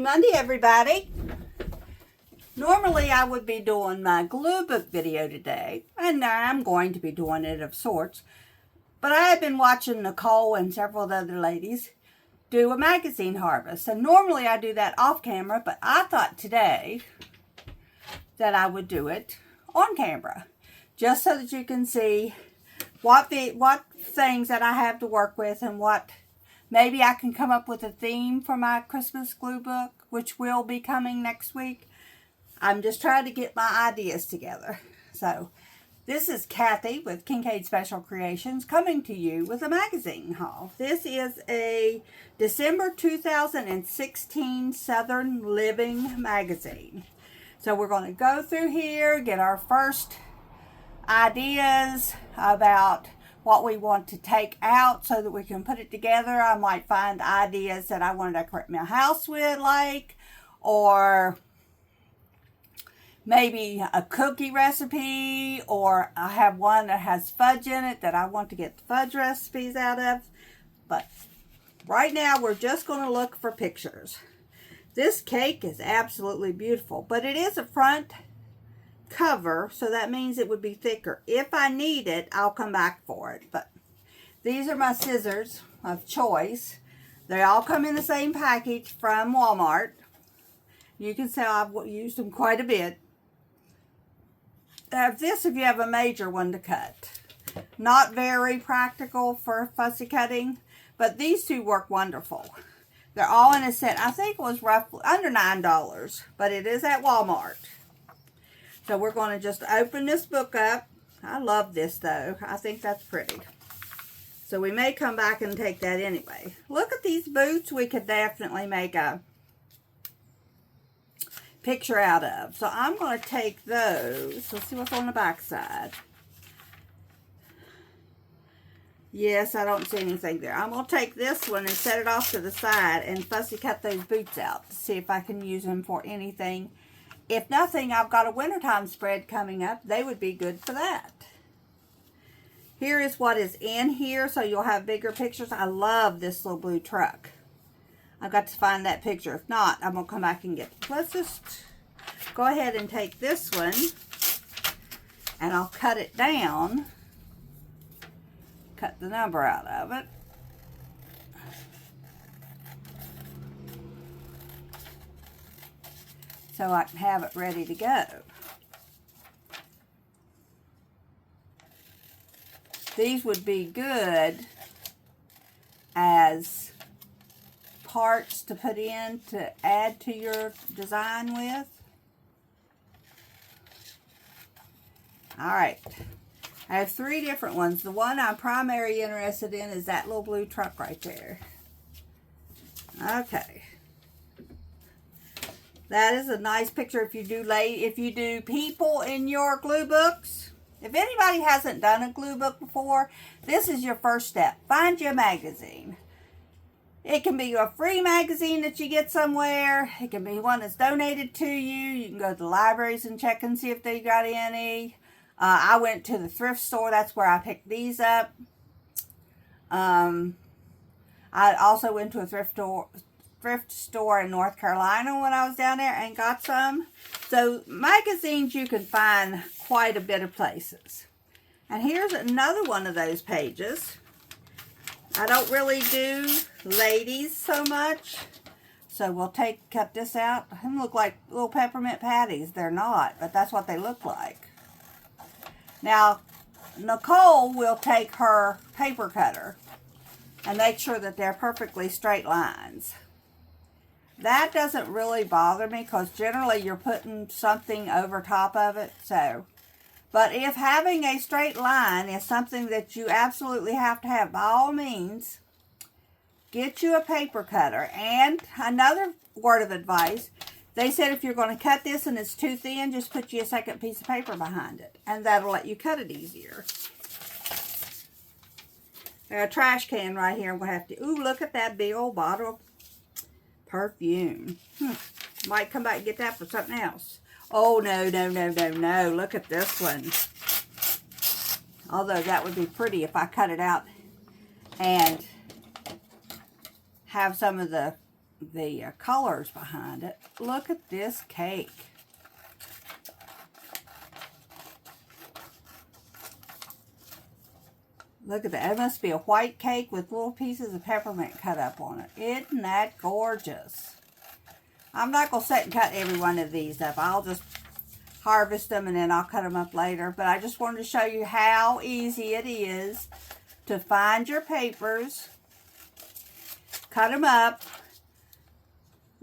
Happy Monday, everybody. Normally, I would be doing my glue book video today, and I'm going to be doing it of sorts. But I have been watching Nicole and several of the other ladies do a magazine harvest. And normally I do that off camera, but I thought today that I would do it on camera, just so that you can see what things that I have to work with, and what maybe I can come up with a theme for my Christmas glue book, which will be coming next week. I'm just trying to get my ideas together. So this is Kathy with Kincaid Special Creations coming to you with a magazine haul. This is a December 2016 Southern Living magazine. So we're going to go through here, get our first ideas about what we want to take out so that we can put it together. I might find ideas that I want to decorate my house with, or maybe a cookie recipe, or I have one that has fudge in it that I want to get the fudge recipes out of. But right now we're just going to look for pictures. This cake is absolutely beautiful, but it is a front cover, so that means it would be thicker. If I need it, I'll come back for it. But these are my scissors of choice. They all come in the same package from Walmart. You can see I've used them quite a bit. This if you have a major one to cut. Not very practical for fussy cutting, but these two work wonderful. They're all in a set. I think it was roughly under $9, but it is at Walmart. So we're going to just open this book up. I love this though. I think that's pretty. So we may come back and take that anyway. Look at these boots. We could definitely make a picture out of. So I'm going to take those. Let's see what's on the back side. Yes, I don't see anything there. I'm going to take this one and set it off to the side and fussy cut those boots out to see if I can use them for anything. If nothing, I've got a wintertime spread coming up. They would be good for that. Here is what is in here, so you'll have bigger pictures. I love this little blue truck. I've got to find that picture. If not, I'm going to come back and get it. Let's just go ahead and take this one, and I'll cut it down. Cut the number out of it. So I can have it ready to go. These would be good as parts to put in to add to your design with. Alright, I have 3 different ones. The one I'm primarily interested in is that little blue truck right there. Okay. That is a nice picture if you do people in your glue books. If anybody hasn't done a glue book before, this is your first step. Find you a magazine. It can be a free magazine that you get somewhere. It can be one that's donated to you. You can go to the libraries and check and see if they got any. I went to the thrift store. That's where I picked these up. I also went to a thrift store in North Carolina when I was down there and got some. So magazines you can find quite a bit of places. And here's another one of those pages. I don't really do ladies so much, so we'll cut this out. They look like little peppermint patties. They're not, but that's what they look like. Now Nicole will take her paper cutter and make sure that they're perfectly straight lines. That doesn't really bother me because generally you're putting something over top of it. But if having a straight line is something that you absolutely have to have, by all means, get you a paper cutter. And another word of advice, they said if you're going to cut this and it's too thin, just put you a second piece of paper behind it. And that'll let you cut it easier. Got a trash can right here. I'm going to have to, ooh, look at that big old bottle of perfume. Might come back and get that for something else. Oh, no. Look at this one. Although that would be pretty if I cut it out and have some of the colors behind it. Look at this cake. Look at that. It must be a white cake with little pieces of peppermint cut up on it. Isn't that gorgeous? I'm not going to sit and cut every one of these up. I'll just harvest them and then I'll cut them up later. But I just wanted to show you how easy it is to find your papers, cut them up.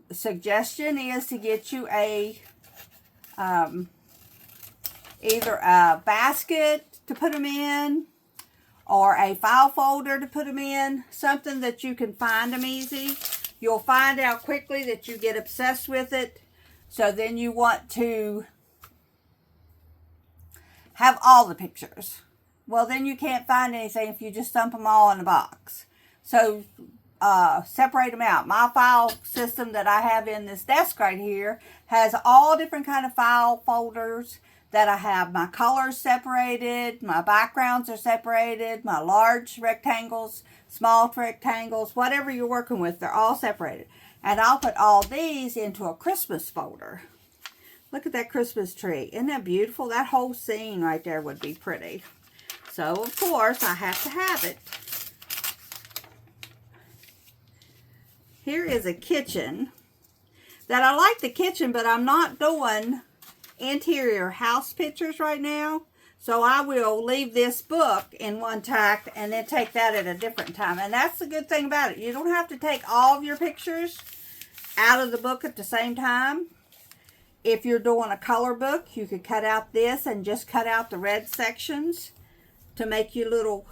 The suggestion is to get you a either a basket to put them in or a file folder to put them in, something that you can find them easy. You'll find out quickly that you get obsessed with it, so then you want to have all the pictures. Well, then you can't find anything if you just dump them all in a box. So separate them out. My file system that I have in this desk right here has all different kind of file folders that I have my colors separated, my backgrounds are separated, my large rectangles, small rectangles, whatever you're working with, they're all separated. And I'll put all these into a Christmas folder. Look at that Christmas tree. Isn't that beautiful? That whole scene right there would be pretty. So, of course, I have to have it. Here is a kitchen that I like the kitchen, but I'm not doing interior house pictures right now. So I will leave this book in one tack and then take that at a different time. And that's the good thing about it. You don't have to take all of your pictures out of the book at the same time. If you're doing a color book, you could cut out this and just cut out the red sections to make you little.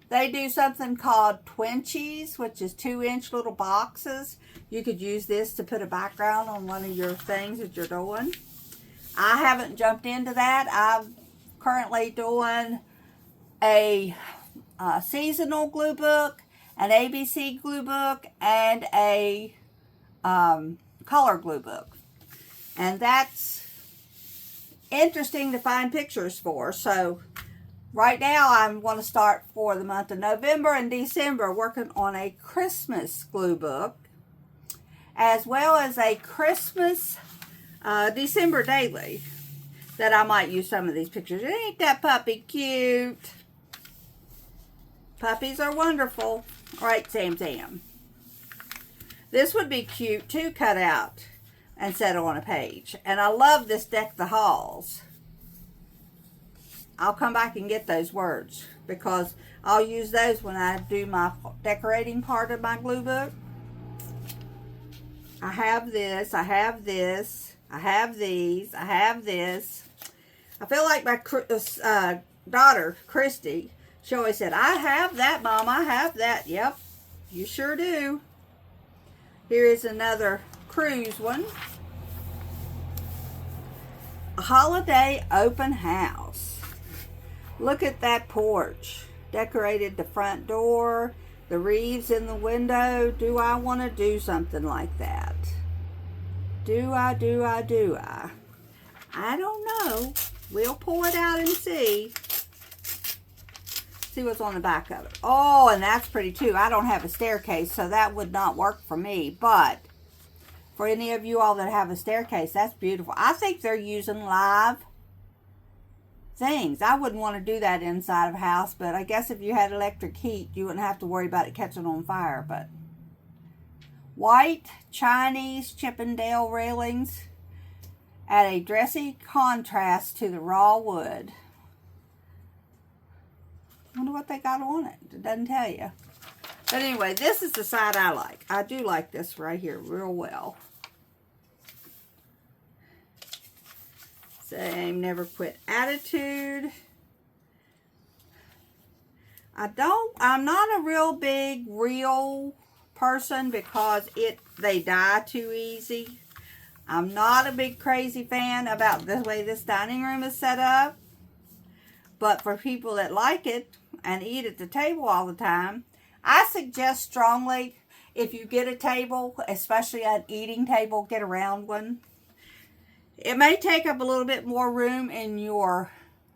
They do something called twinchies, which is 2-inch little boxes. You could use this to put a background on one of your things that you're doing. I haven't jumped into that. I'm currently doing a seasonal glue book, an ABC glue book, and a color glue book. And that's interesting to find pictures for. So right now I want to start for the month of November and December working on a Christmas glue book, as well as a Christmas December daily that I might use some of these pictures. Ain't that puppy cute? Puppies are wonderful. All right, Sam Sam. This would be cute to cut out and set on a page. And I love this Deck the Halls. I'll come back and get those words because I'll use those when I do my decorating part of my glue book. I have this, I have this, I have these, I have this. I feel like my daughter, Christy, she always said, I have that, Mom, I have that. Yep, you sure do. Here is another cruise one. A holiday open house. Look at that porch. Decorated the front door, the wreaths in the window. Do I want to do something like that? Do I? I don't know. We'll pull it out and see. See what's on the back of it. Oh, and that's pretty too. I don't have a staircase, so that would not work for me. But for any of you all that have a staircase, that's beautiful. I think they're using live things. I wouldn't want to do that inside of a house, but I guess if you had electric heat, you wouldn't have to worry about it catching on fire. But white Chinese Chippendale railings add a dressy contrast to the raw wood. I wonder what they got on it. It doesn't tell you. But anyway, this is the side I like. I do like this right here real well. Same never quit attitude. I'm not a real big reel person because they die too easy. I'm not a big crazy fan about the way this dining room is set up. But for people that like it and eat at the table all the time, I suggest strongly, if you get a table, especially an eating table, get a round one. It may take up a little bit more room in your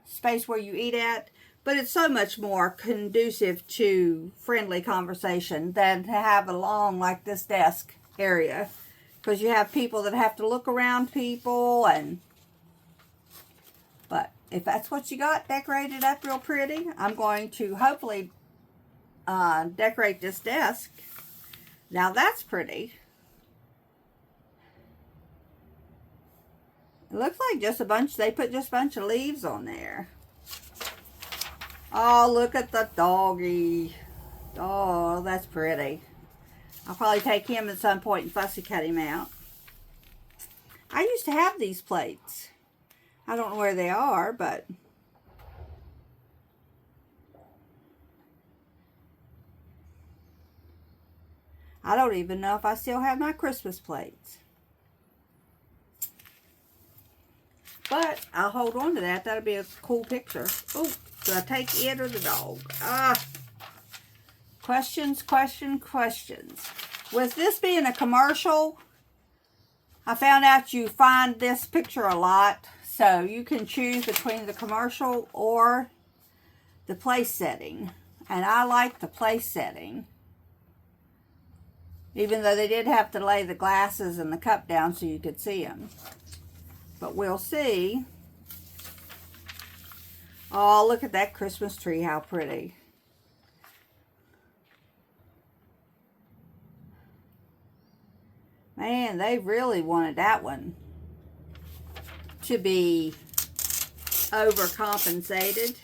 space where you eat at, but it's so much more conducive to friendly conversation than to have a long, like this desk, area. Because you have people that have to look around people. But if that's what you got decorated up real pretty, I'm going to hopefully decorate this desk. Now that's pretty. It looks like just a bunch, they put just a bunch of leaves on there. Oh, look at the doggy. Oh, that's pretty. I'll probably take him at some point and fussy cut him out. I used to have these plates. I don't know where they are, but I don't even know if I still have my Christmas plates. But I'll hold on to that. That'll be a cool picture. Oh, do I take it or the dog? Questions. With this being a commercial, I found out you find this picture a lot. So you can choose between the commercial or the place setting. And I like the place setting. Even though they did have to lay the glasses and the cup down so you could see them. But we'll see. Oh, look at that Christmas tree. How pretty. Man, they really wanted that one to be overcompensated.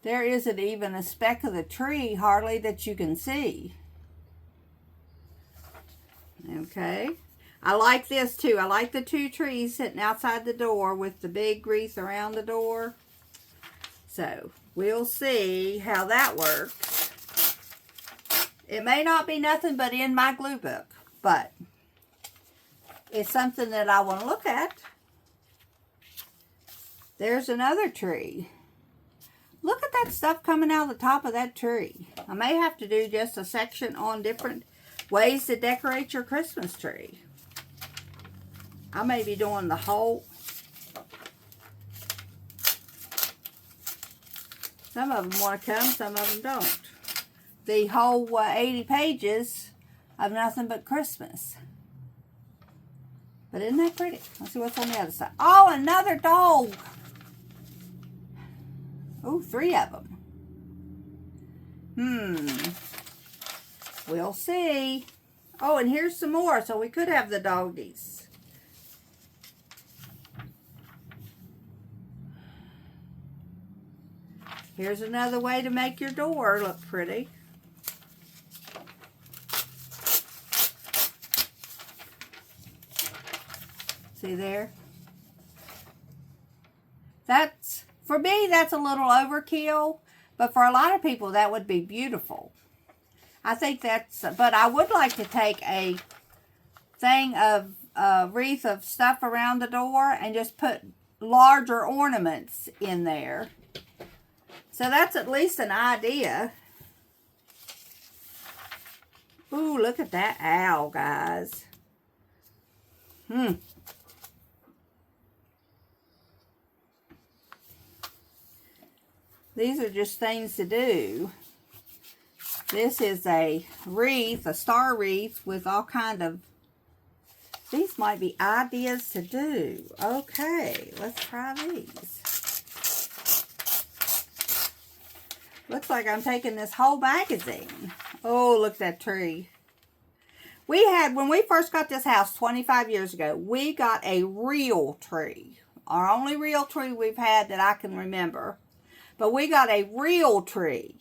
There isn't even a speck of the tree hardly that you can see. Okay. I like this too. I like the two trees sitting outside the door with the big wreath around the door. So, we'll see how that works. It may not be nothing but in my glue book, but it's something that I want to look at. There's another tree. Look at that stuff coming out of the top of that tree. I may have to do just a section on different ways to decorate your Christmas tree. I may be doing the whole. Some of them want to come, some of them don't. The whole 80 pages of nothing but Christmas. But isn't that pretty? Let's see what's on the other side. Oh, another dog. Oh, 3 of them. We'll see. Oh, and here's some more. So we could have the doggies. Here's another way to make your door look pretty. See there? That's, for me, that's a little overkill. But for a lot of people, that would be beautiful. I think that's, but I would like to take a thing of a wreath of stuff around the door and just put larger ornaments in there. So that's at least an idea. Ooh, look at that owl, guys. These are just things to do. This is a wreath, a star wreath with all kind of, these might be ideas to do. Okay, let's try these. Looks like I'm taking this whole magazine. Oh, look at that tree. We had, when we first got this house 25 years ago, we got a real tree. Our only real tree we've had that I can remember. But we got a real tree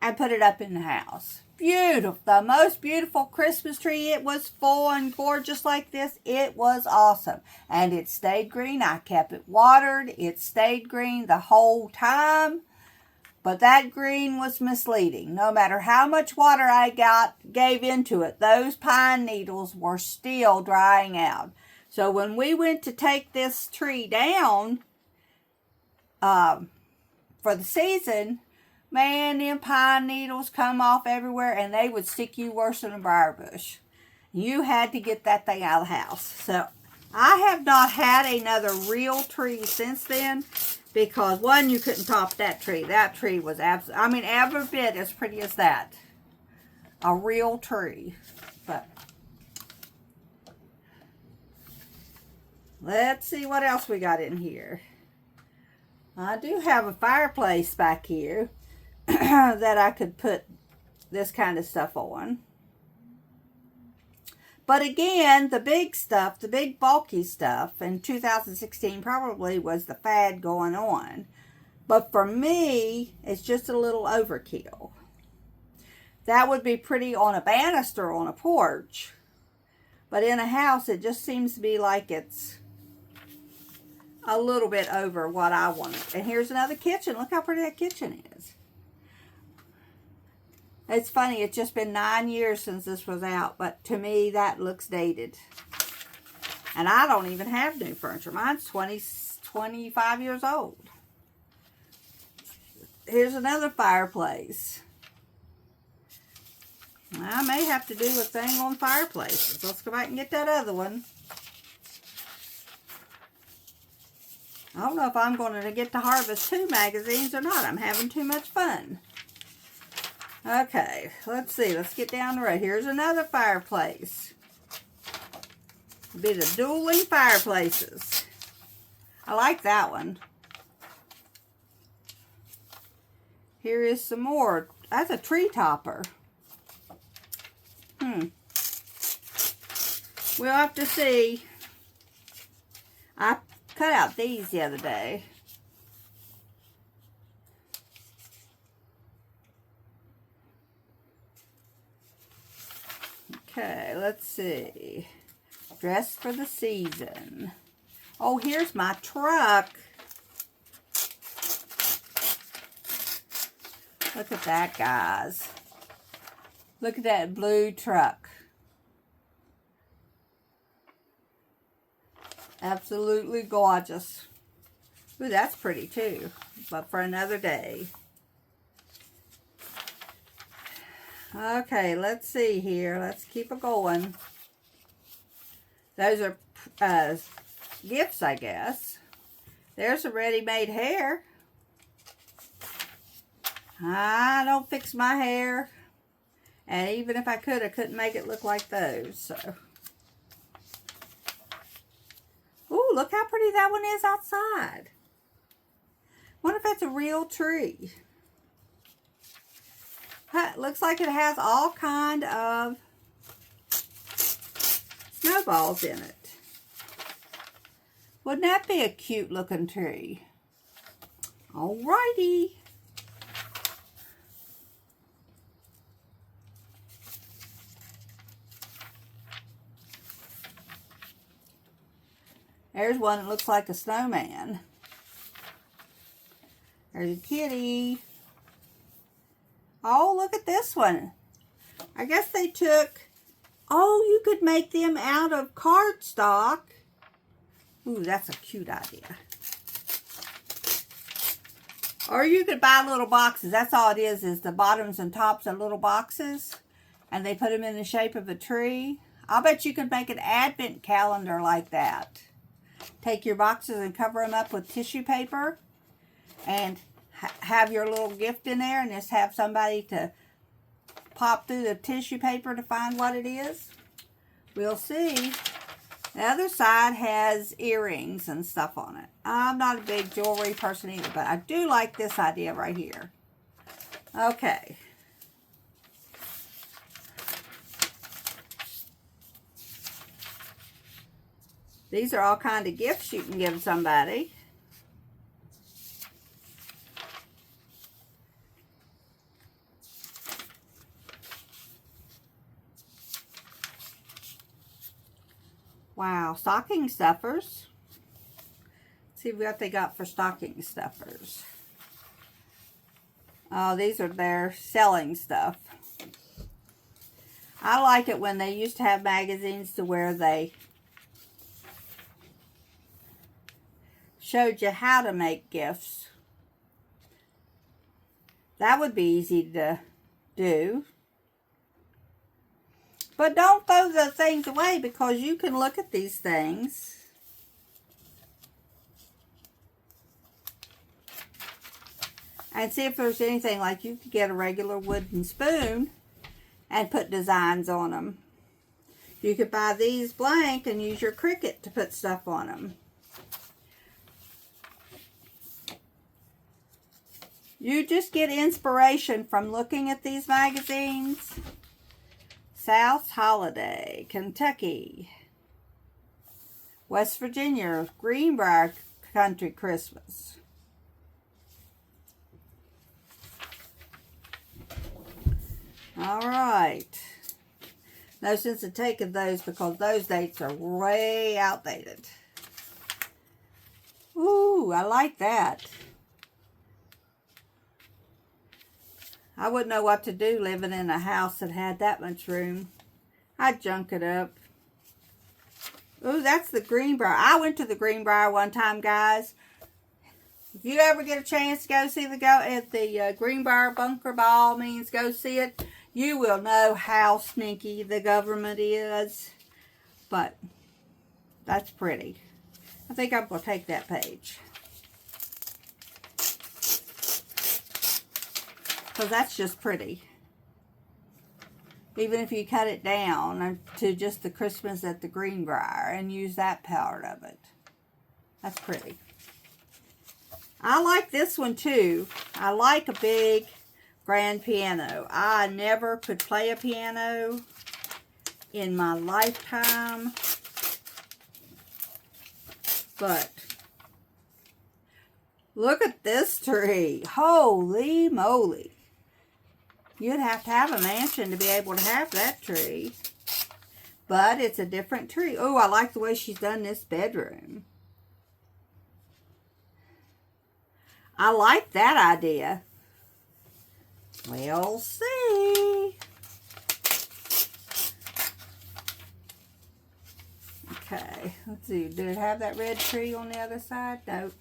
and put it up in the house. Beautiful. The most beautiful Christmas tree. It was full and gorgeous like this. It was awesome. And it stayed green. I kept it watered. It stayed green the whole time. But that green was misleading. No matter how much water I gave into it, those pine needles were still drying out. So when we went to take this tree down for the season, man, them pine needles come off everywhere and they would stick you worse than a briar bush. You had to get that thing out of the house. So I have not had another real tree since then. Because, one, you couldn't top that tree. That tree was absolutely, I mean, every bit as pretty as that. a real tree. But let's see what else we got in here. I do have a fireplace back here that I could put this kind of stuff on. But again, the big stuff, the big bulky stuff in 2016 probably was the fad going on. But for me, it's just a little overkill. That would be pretty on a banister on a porch. But in a house, it just seems to be like it's a little bit over what I wanted. And here's another kitchen. Look how pretty that kitchen is. It's funny, it's just been 9 years since this was out, but to me, that looks dated. And I don't even have new furniture. Mine's 25 years old. Here's another fireplace. I may have to do a thing on fireplaces. Let's go back and get that other one. I don't know if I'm going to get to harvest 2 magazines or not. I'm having too much fun. Okay, let's see. Let's get down the road. Here's another fireplace. It'll be the dueling fireplaces. I like that one. Here is some more. That's a tree topper. We'll have to see. I cut out these the other day. Okay, let's see. Dress for the season. Oh, here's my truck. Look at that, guys. Look at that blue truck. Absolutely gorgeous. Ooh, that's pretty too, but for another day. Okay, let's see here. Let's keep it going. Those are gifts, I guess. There's a ready-made hair. I don't fix my hair. And even if I could, I couldn't make it look like those. So, ooh, look how pretty that one is outside. Wonder if that's a real tree. Looks like it has all kind of snowballs in it. Wouldn't that be a cute looking tree? Alrighty. There's one that looks like a snowman. There's a kitty. Oh, look at this one. I guess they took... Oh, you could make them out of cardstock. Ooh, that's a cute idea. Or you could buy little boxes. That's all it is the bottoms and tops are little boxes. And they put them in the shape of a tree. I'll bet you could make an advent calendar like that. Take your boxes and cover them up with tissue paper. And have your little gift in there and just have somebody to pop through the tissue paper to find what it is. We'll see. The other side has earrings and stuff on it. I'm not a big jewelry person either, but I do like this idea right here. Okay. These are all kind of gifts you can give somebody. Wow, stocking stuffers. Let's see what they got for stocking stuffers. Oh, these are their selling stuff. I like it when they used to have magazines to where they showed you how to make gifts. That would be easy to do. But don't throw the things away because you can look at these things and see if there's anything. Like you could get a regular wooden spoon and put designs on them. You could buy these blank and use your Cricut to put stuff on them. You just get inspiration from looking at these magazines. South Holiday, Kentucky. West Virginia, Greenbrier Country Christmas. All right. No sense in taking those because those dates are way outdated. Ooh, I like that. I wouldn't know what to do living in a house that had that much room. I'd junk it up. Ooh, that's the Greenbrier. I went to the Greenbrier one time, guys. If you ever get a chance to go see the Greenbrier Bunker, by all means, go see it. You will know how sneaky the government is. But that's pretty. I think I'm going to take that page. Because that's just pretty. Even if you cut it down to just the Christmas at the Greenbrier and use that part of it. That's pretty. I like this one too. I like a big grand piano. I never could play a piano in my lifetime. But look at this tree. Holy moly. You'd have to have a mansion to be able to have that tree. But it's a different tree. Oh, I like the way she's done this bedroom. I like that idea. We'll see. Okay, let's see. Did it have that red tree on the other side? Nope.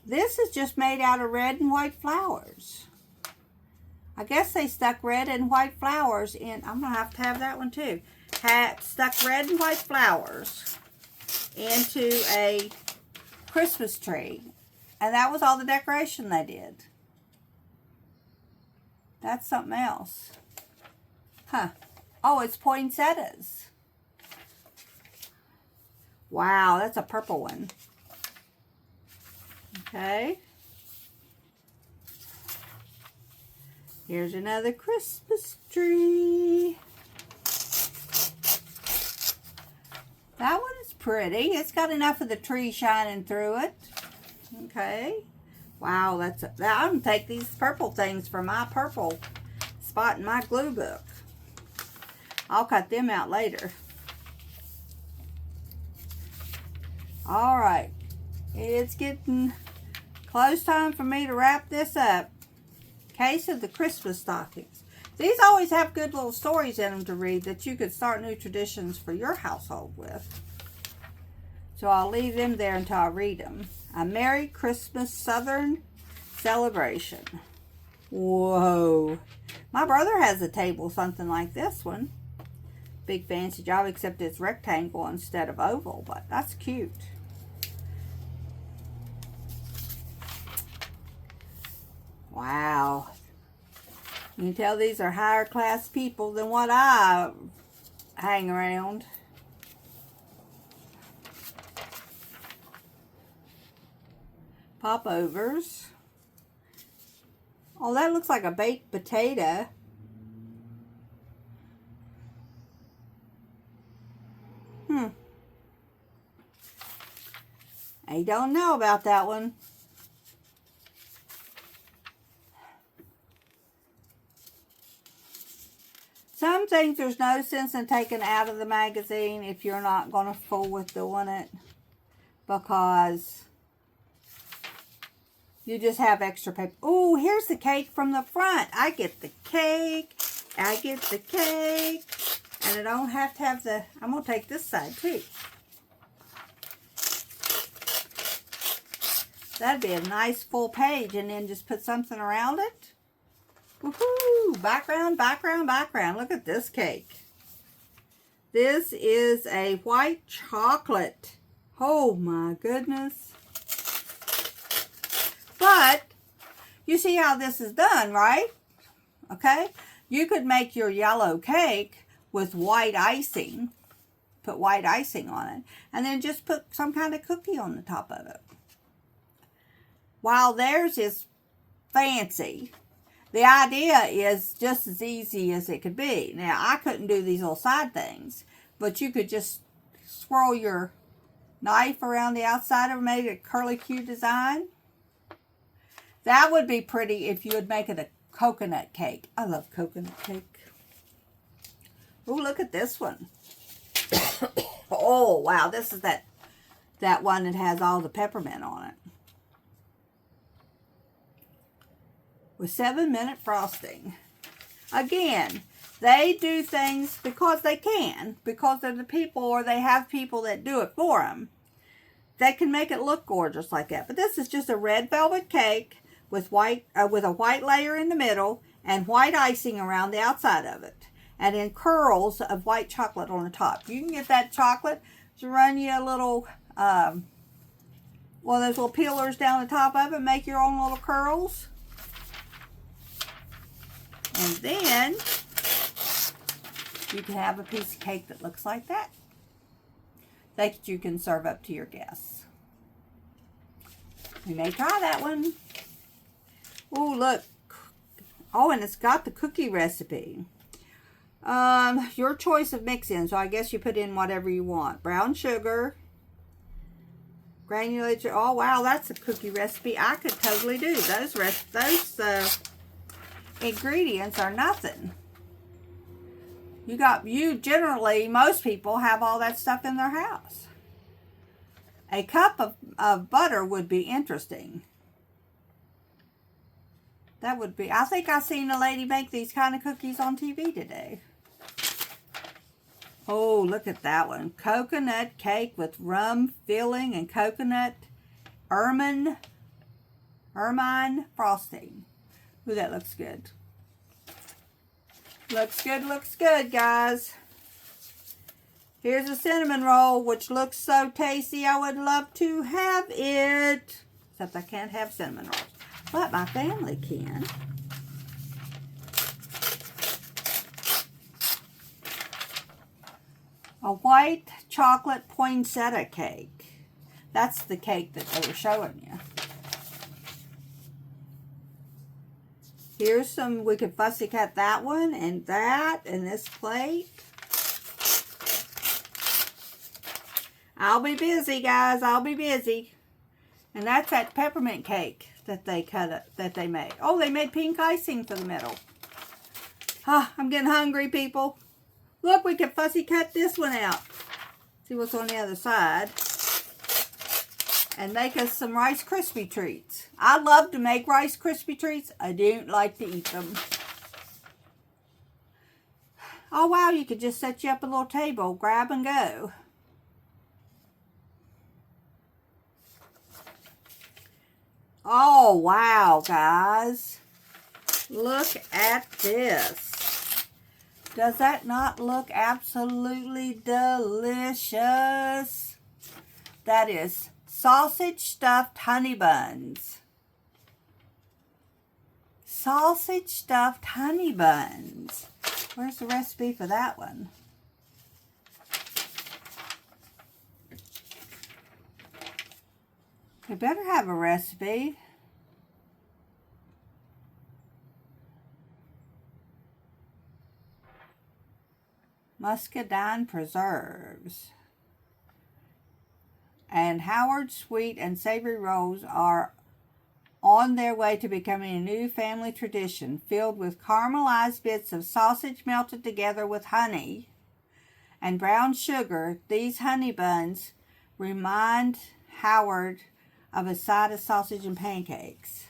This is just made out of red and white flowers. I guess they stuck red and white flowers in. I'm going to have that one too. Stuck red and white flowers into a Christmas tree. And that was all the decoration they did. That's something else. Huh. Oh, it's poinsettias. Wow, that's a purple one. Okay. Here's another Christmas tree. That one is pretty. It's got enough of the tree shining through it. Okay. Wow, I'm going to take these purple things for my purple spot in my glue book. I'll cut them out later. All right. It's getting close time for me to wrap this up. Case of the Christmas stockings. These always have good little stories in them to read that you could start new traditions for your household with. So I'll leave them there until I read them. A Merry Christmas Southern Celebration. Whoa. My brother has a table something like this one. Big fancy job, except it's rectangle instead of oval, but that's cute. Wow. You can tell these are higher class people than what I hang around. Popovers. Oh, that looks like a baked potato. I don't know about that one. Some things there's no sense in taking out of the magazine if you're not going to fool with doing it, because you just have extra paper. Oh, here's the cake from the front. I get the cake. I get the cake. And I don't have to have the... I'm going to take this side too. That'd be a nice full page, and then just put something around it. Woohoo! Background, background, background. Look at this cake. This is a white chocolate. Oh my goodness. But You see how this is done, right? Okay? You could make your yellow cake with white icing. Put white icing on it. And then just put some kind of cookie on the top of it. While theirs is fancy, the idea is just as easy as it could be. Now, I couldn't do these little side things, but you could just swirl your knife around the outside of it, make a curly Q design. That would be pretty if you would make it a coconut cake. I love coconut cake. Oh, look at this one. Oh, wow. This is that one that has all the peppermint on it. With 7-minute frosting. Again, they do things because they can. Because they're the people, or they have people that do it for them. They can make it look gorgeous like that. But this is just a red velvet cake with a white layer in the middle and white icing around the outside of it. And then curls of white chocolate on the top. You can get that chocolate to run you a little, one of those little peelers down the top of it. Make your own little curls. And then you can have a piece of cake that looks like that. That you can serve up to your guests. We may try that one. Oh, look. Oh, and it's got the cookie recipe. Your choice of mix-in, so I guess you put in whatever you want. Brown sugar, granulated. Oh, wow, that's a cookie recipe I could totally do. Those ingredients are nothing. Generally, most people have all that stuff in their house. A cup of butter would be interesting. That would be, I think I seen a lady make these kind of cookies on TV today. Oh, look at that one. Coconut cake with rum filling and coconut ermine frosting. Ooh, that looks good. Looks good, guys. Here's a cinnamon roll, which looks so tasty. I would love to have it. Except I can't have cinnamon rolls. But my family can. A white chocolate poinsettia cake. That's the cake that they were showing you. Here's some, we could fussy cut that one and this plate. I'll be busy, guys. I'll be busy. And that's that peppermint cake that they made. Oh, they made pink icing for the middle. Ah, I'm getting hungry, people. Look, we can fussy cut this one out. See what's on the other side. And make us some Rice Krispie treats. I love to make Rice Krispie treats. I don't like to eat them. Oh, wow, you could just set you up a little table, grab and go. Oh, wow, guys. Look at this. Does that not look absolutely delicious? That is sausage stuffed honey buns. Sausage stuffed honey buns. Where's the recipe for that one? We better have a recipe. Muscadine preserves. And Howard sweet and savory rolls are on their way to becoming a new family tradition, filled with caramelized bits of sausage melted together with honey and brown sugar. These honey buns remind Howard of a side of sausage and pancakes.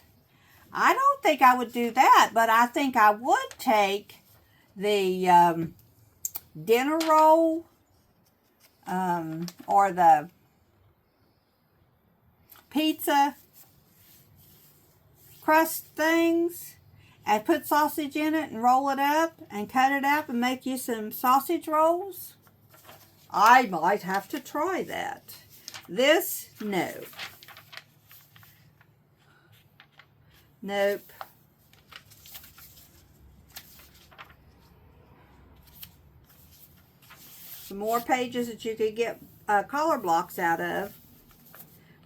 I don't think I would do that, but I think I would take the dinner roll or the pizza crust things and put sausage in it and roll it up and cut it up and make you some sausage rolls. I might have to try that. This, no. Nope. Some more pages that you could get color blocks out of,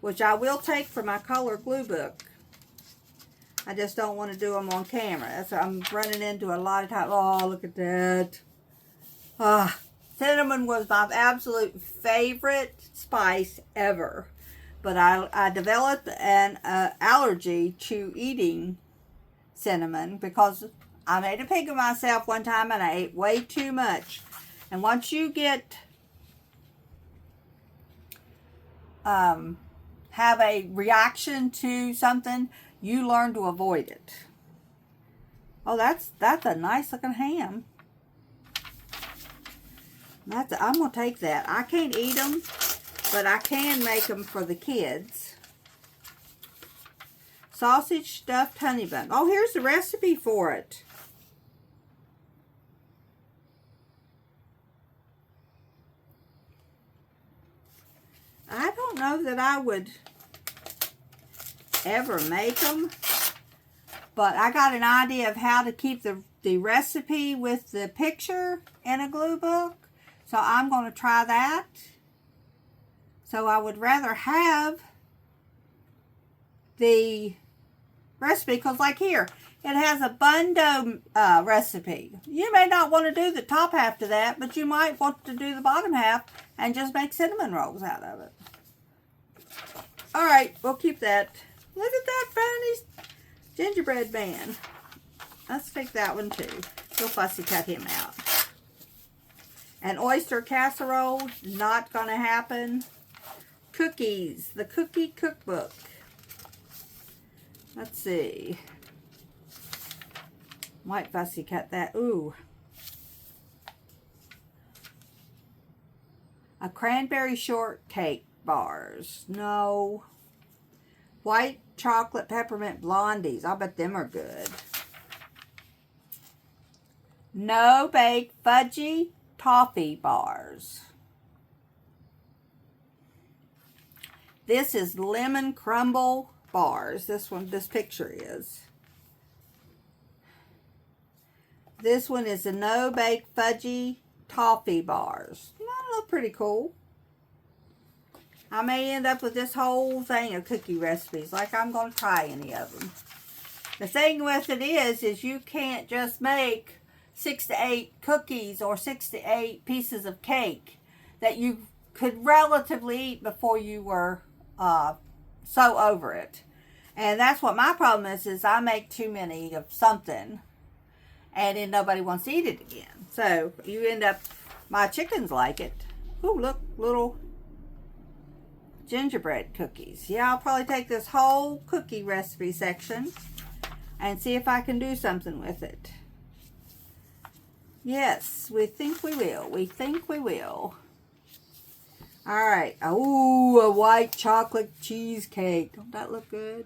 which I will take for my color glue book. I just don't want to do them on camera. That's what I'm running into a lot of times. Oh, look at that. Ah, cinnamon was my absolute favorite spice ever. But I developed an allergy to eating cinnamon because I made a pig of myself one time and I ate way too much. And once you get have a reaction to something, you learn to avoid it. Oh, that's a nice looking ham. I'm gonna take that. I can't eat them, but I can make them for the kids. Sausage stuffed honey bun. Oh, here's the recipe for it. I don't know that I would ever make them, but I got an idea of how to keep the recipe with the picture in a glue book, so I'm going to try that. So I would rather have the recipe, because like here, it has a bun dough recipe. You may not want to do the top half to that, but you might want to do the bottom half and just make cinnamon rolls out of it. All right, we'll keep that. Look at that funny gingerbread man. Let's take that one too. We'll fussy cut him out. An oyster casserole, not going to happen. Cookies, the cookie cookbook. Let's see. Might fussy cut that. Ooh. A cranberry shortcake bars. No. White chocolate peppermint blondies. I bet them are good. No bake fudgy toffee bars. This is lemon crumble bars. This picture is. This one is a no bake fudgy toffee bars. That look pretty cool. I may end up with this whole thing of cookie recipes. Like I'm going to try any of them. The thing with it is you can't just make 6 to 8 cookies or 6 to 8 pieces of cake that you could relatively eat before you were so over it. And that's what my problem is I make too many of something and then nobody wants to eat it again. So you end up, my chickens like it. Ooh, look, little gingerbread cookies. Yeah, I'll probably take this whole cookie recipe section and see if I can do something with it. Yes, we think we will. We think we will. All right. Oh, a white chocolate cheesecake. Don't that look good?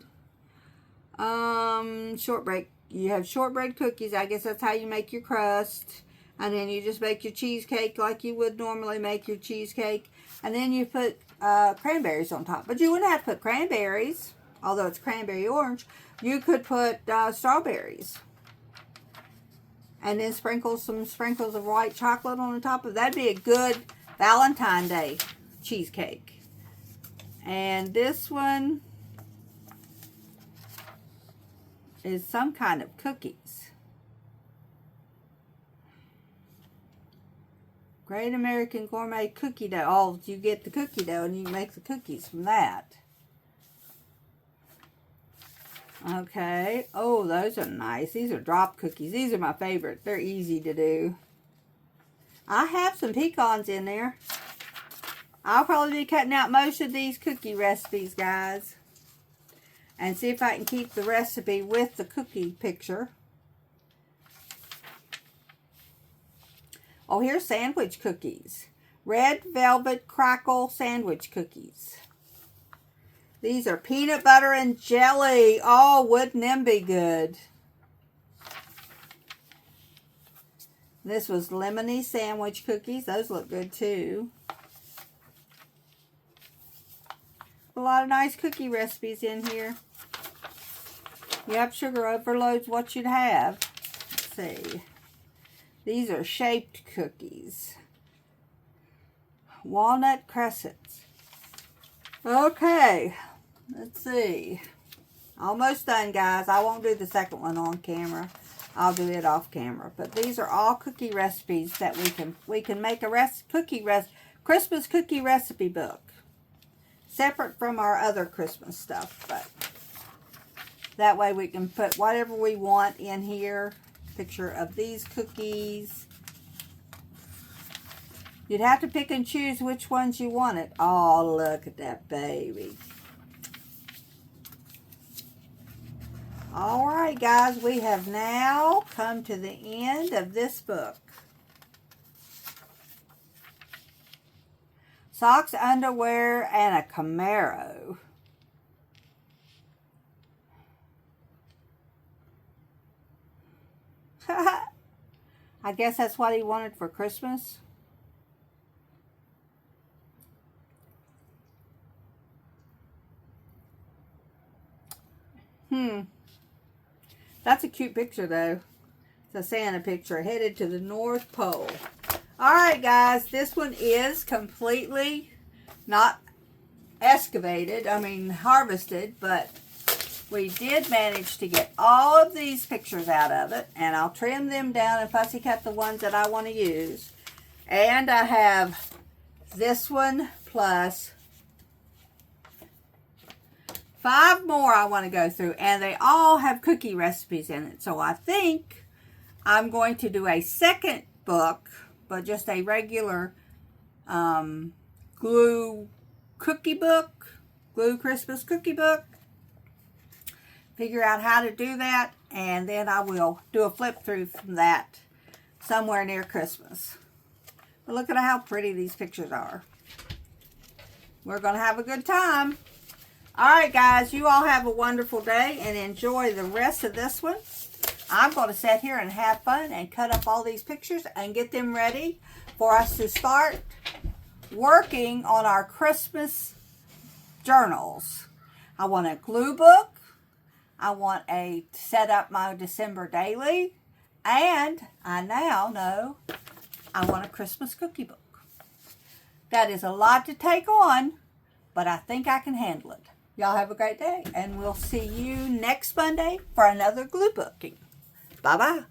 Shortbread. You have shortbread cookies. I guess that's how you make your crust. And then you just make your cheesecake like you would normally make your cheesecake. And then you put cranberries on top. But you wouldn't have to put cranberries, although it's cranberry orange. You could put strawberries. And then sprinkle some sprinkles of white chocolate on the top of that'd be a good Valentine's Day cheesecake. And this one is some kind of cookies. Great American Gourmet Cookie Dough. Oh, you get the cookie dough and you make the cookies from that. Okay. Oh, those are nice. These are drop cookies. These are my favorite. They're easy to do. I have some pecans in there. I'll probably be cutting out most of these cookie recipes, guys. And see if I can keep the recipe with the cookie picture. Oh, here's sandwich cookies. Red Velvet Crackle Sandwich Cookies. These are peanut butter and jelly. Oh, wouldn't them be good? This was lemony sandwich cookies. Those look good too. A lot of nice cookie recipes in here. Yep, sugar overload's what you'd have. Let's see. These are shaped cookies. Walnut crescents. Okay, let's see. Almost done, guys. I won't do the second one on camera. I'll do it off camera. But these are all cookie recipes that we can make a Christmas cookie recipe book. Separate from our other Christmas stuff, but that way we can put whatever we want in here. Picture of these cookies. You'd have to pick and choose which ones you wanted. Oh, look at that baby. All right, guys, we have now come to the end of this book. Socks, underwear, and a Camaro. I guess that's what he wanted for Christmas. That's a cute picture, though. It's a Santa picture headed to the North Pole. All right, guys, this one is completely not excavated, harvested, but we did manage to get all of these pictures out of it, and I'll trim them down and fussy cut the ones that I want to use. And I have this one plus 5 more I want to go through, and they all have cookie recipes in it. So I think I'm going to do a second book, but just a regular glue cookie book, glue Christmas cookie book. Figure out how to do that, and then I will do a flip through from that somewhere near Christmas. But look at how pretty these pictures are. We're going to have a good time. All right, guys, you all have a wonderful day and enjoy the rest of this one. I'm going to sit here and have fun and cut up all these pictures and get them ready for us to start working on our Christmas journals. I want a glue book. I want to set up my December daily. And I now know I want a Christmas cookie book. That is a lot to take on, but I think I can handle it. Y'all have a great day, and we'll see you next Monday for another glue booking. Bye-bye.